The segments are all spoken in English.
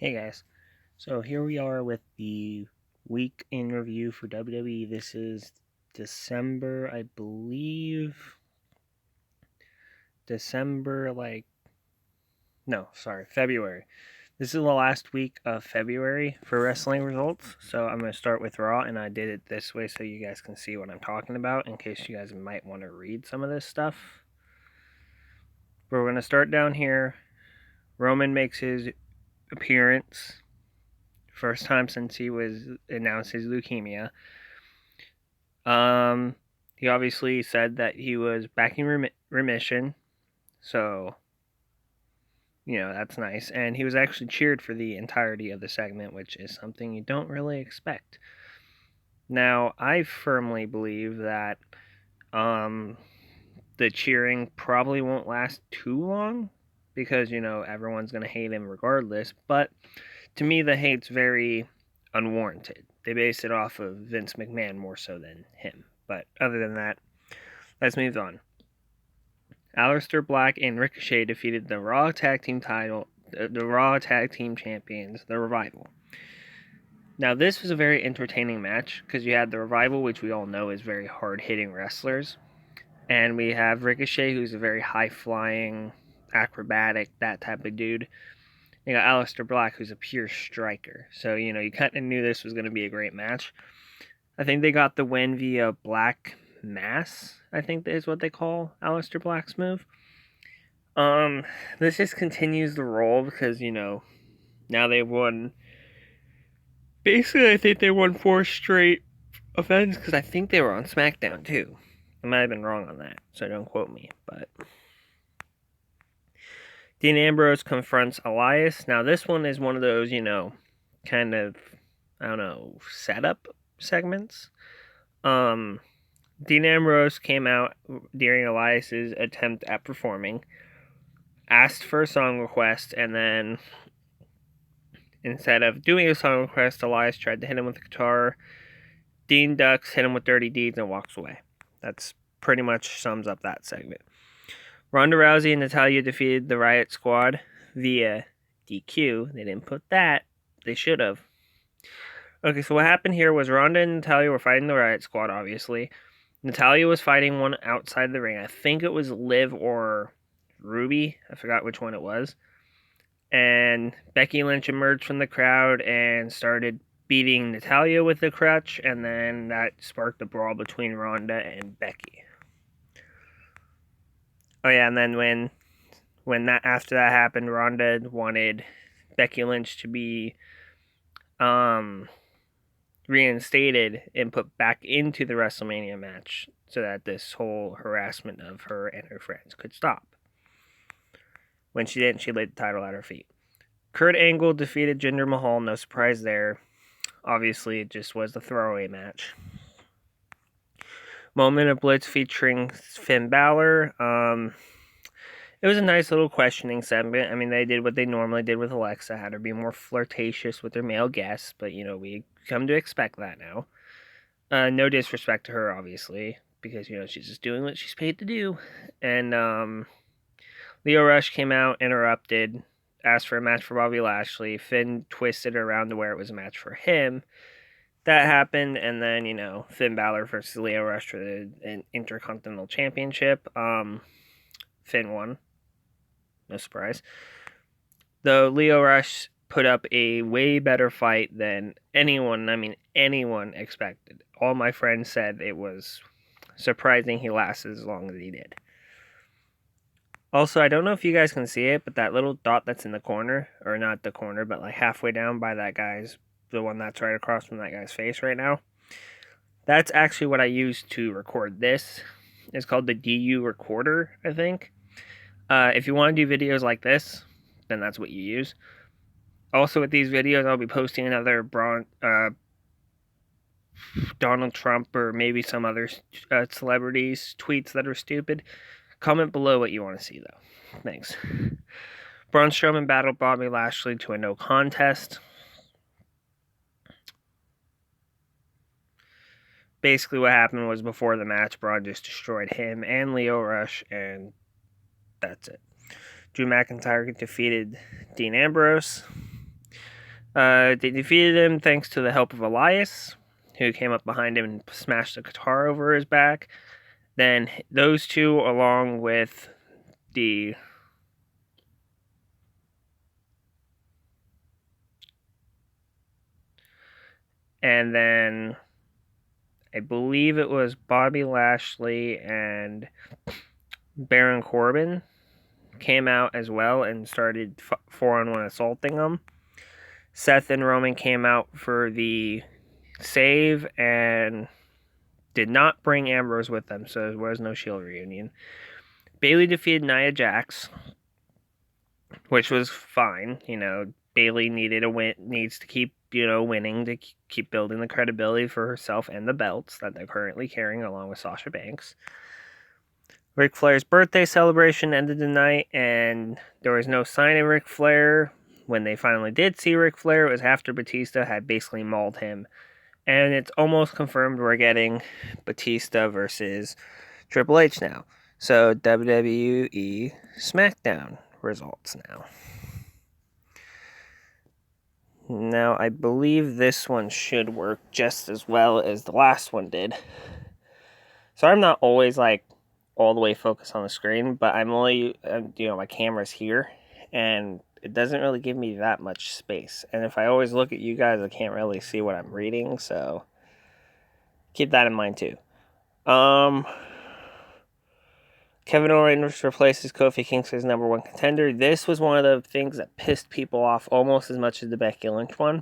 Hey guys, so here we are with the week in review for WWE. This is December, I believe. February. This is the last week of February for wrestling results. So I'm going to start with Raw, and I did it this way so you guys can see what I'm talking about in case you guys might want to read some of this stuff. But we're going to start down here. Roman makes his appearance. First time since he was announced his leukemia. He obviously said that he was back in remission, so that's nice. And he was actually cheered for the entirety of the segment, which is something you don't really expect. Now, I firmly believe that the cheering probably won't last too long because everyone's gonna hate him regardless. But to me, the hate's very unwarranted. They base it off of Vince McMahon more so than him. But other than that, let's move on. Aleister Black and Ricochet defeated the Raw Tag Team champions, the Revival. Now, this was a very entertaining match because you had the Revival, which we all know is very hard-hitting wrestlers. And we have Ricochet, who's a very high-flying, acrobatic, that type of dude. You got Aleister Black, who's a pure striker. So, you kind of knew this was going to be a great match. I think they got the win via Black Mass, I think is what they call Aleister Black's move. This just continues the role because, now they've won. Basically, I think they won 4 straight events because I think they were on Smackdown too. I might have been wrong on that, so don't quote me, but Dean Ambrose confronts Elias. Now, this one is one of those, kind of, setup segments. Dean Ambrose came out during Elias's attempt at performing, asked for a song request, and then instead of doing a song request, Elias tried to hit him with a guitar. Dean ducks, hit him with dirty deeds, and walks away. That's pretty much sums up that segment. Ronda Rousey and Natalya defeated the Riot Squad via DQ. They didn't put that. They should have. Okay, so what happened here was Ronda and Natalya were fighting the Riot Squad, obviously. Natalya was fighting one outside the ring. I think it was Liv or Ruby. I forgot which one it was. And Becky Lynch emerged from the crowd and started beating Natalya with the crutch, and then that sparked a brawl between Ronda and Becky. Oh yeah, and then when after that happened, Ronda wanted Becky Lynch to be reinstated and put back into the WrestleMania match so that this whole harassment of her and her friends could stop. When she didn't, she laid the title at her feet. Kurt Angle defeated Jinder Mahal, no surprise there. Obviously, it just was the throwaway match. Moment of Blitz featuring Finn Balor. It was a nice little questioning segment. I mean, they did what they normally did with Alexa, had her be more flirtatious with their male guests, but, we come to expect that now. No disrespect to her, obviously, because, she's just doing what she's paid to do. And Lio Rush came out, interrupted, asked for a match for Bobby Lashley. Finn twisted it around to where it was a match for him. That happened, and then, Finn Balor versus Lio Rush for the Intercontinental Championship. Finn won. No surprise. Though Lio Rush put up a way better fight than anyone expected. All my friends said it was surprising he lasted as long as he did. Also, I don't know if you guys can see it, but that little dot that's in the corner, or not the corner, but like halfway down by the one that's right across from that guy's face right now, that's actually what I used to record this. It's called the DU recorder, I think. If you want to do videos like this, then that's what you use. Also, with these videos, I'll be posting another Donald Trump or maybe some other celebrities' tweets that are stupid. Comment below what you want to see, though. Thanks. Braun Strowman battled Bobby Lashley to a no contest. Basically, what happened was before the match, Braun just destroyed him and Lio Rush, and that's it. Drew McIntyre defeated Dean Ambrose. They defeated him thanks to the help of Elias, who came up behind him and smashed the guitar over his back. Then those two, along with the and then I believe it was Bobby Lashley and Baron Corbin came out as well and started 4-on-1 assaulting them. Seth and Roman came out for the save and did not bring Ambrose with them, so there was no Shield reunion. Bayley defeated Nia Jax, which was fine. Bayley needs to keep, winning to keep building the credibility for herself and the belts that they're currently carrying along with Sasha Banks. Ric Flair's birthday celebration ended the night, and there was no sign of Ric Flair. When they finally did see Ric Flair, it was after Batista had basically mauled him. And it's almost confirmed we're getting Batista versus Triple H now. So WWE Smackdown results now. Now, I believe this one should work just as well as the last one did. So I'm not always all the way focused on the screen, but I'm only, my camera's here, and it doesn't really give me that much space. And if I always look at you guys, I can't really see what I'm reading, so keep that in mind too. Kevin Owens replaces Kofi Kingston as number one contender. This was one of the things that pissed people off almost as much as the Becky Lynch one.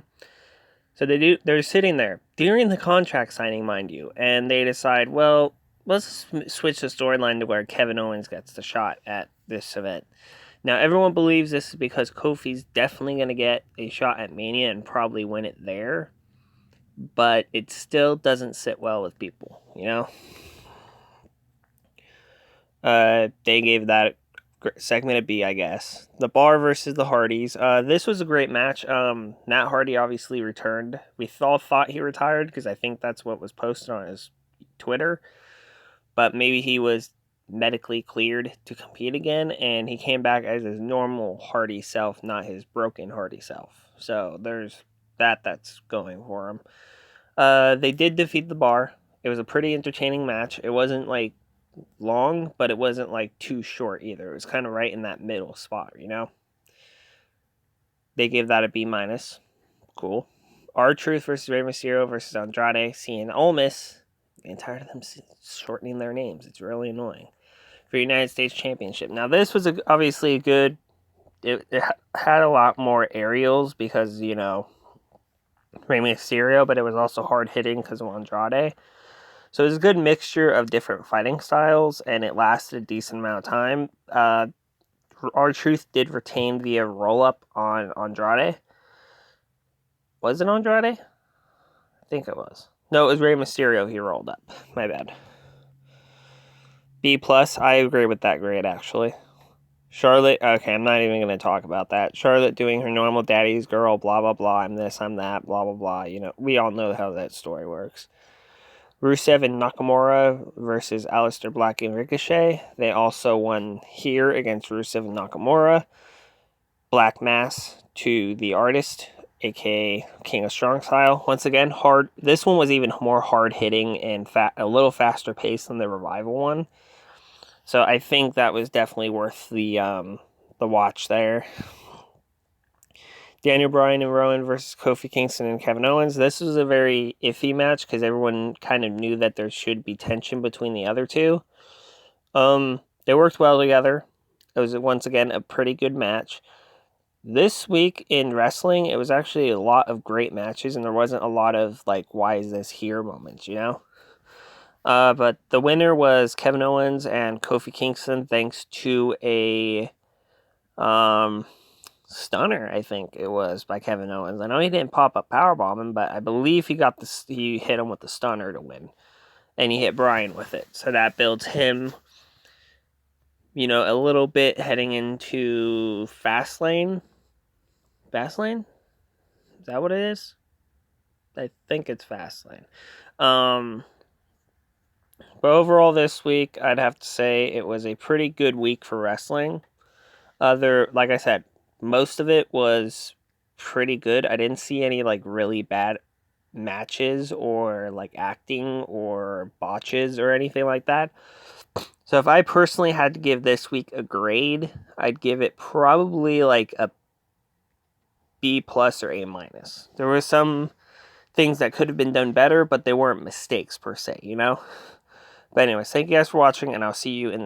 So they're sitting there during the contract signing, mind you, and they decide, well, let's switch the storyline to where Kevin Owens gets the shot at this event. Now, everyone believes this is because Kofi's definitely going to get a shot at Mania and probably win it there. But it still doesn't sit well with people, They gave that segment a B, I guess. The Bar versus the Hardys. This was a great match. Matt Hardy obviously returned. We all thought he retired because I think that's what was posted on his Twitter. But maybe he was medically cleared to compete again, and he came back as his normal Hardy self, not his broken Hardy self. So there's that's going for him. They did defeat the Bar. It was a pretty entertaining match. It wasn't long, but it wasn't too short either. It was kind of right in that middle spot, They gave that a B-. Cool. R-Truth versus Rey Mysterio versus Andrade. Seeing Almas. I'm tired of them shortening their names. It's really annoying. For United States Championship. Now, this was obviously a good... It had a lot more aerials because, Rey Mysterio, but it was also hard-hitting because of Andrade. So it was a good mixture of different fighting styles, and it lasted a decent amount of time. R-Truth did retain via roll-up on Andrade. Was it Andrade? I think it was. No, it was Rey Mysterio he rolled up. My bad. B+, I agree with that grade, actually. Charlotte, okay, I'm not even going to talk about that. Charlotte doing her normal daddy's girl, blah, blah, blah, I'm this, I'm that, blah, blah, blah. We all know how that story works. Rusev and Nakamura versus Aleister Black and Ricochet. They also won here against Rusev and Nakamura. Black Mass to the Artist, aka King of Strong Style. Once again, hard. This one was even more hard-hitting and a little faster paced than the Revival one. So I think that was definitely worth the watch there. Daniel Bryan and Rowan versus Kofi Kingston and Kevin Owens. This was a very iffy match because everyone kind of knew that there should be tension between the other two. They worked well together. It was, once again, a pretty good match. This week in wrestling, it was actually a lot of great matches, and there wasn't a lot of, why is this here moments, But the winner was Kevin Owens and Kofi Kingston, thanks to a stunner, I think it was, by Kevin Owens. I know he didn't pop up powerbomb him, but I believe he hit him with the stunner to win. And he hit Bryan with it. So that builds him, a little bit heading into Fastlane. Fastlane? Is that what it is? I think it's Fastlane. But overall this week, I'd have to say it was a pretty good week for wrestling. Like I said, most of it was pretty good. I didn't see any like really bad matches or like acting or botches or anything like that. So if I personally had to give this week a grade, I'd give it probably like a B plus or A minus. There were some things that could have been done better, but they weren't mistakes per se, you know? But anyways, thank you guys for watching, and I'll see you in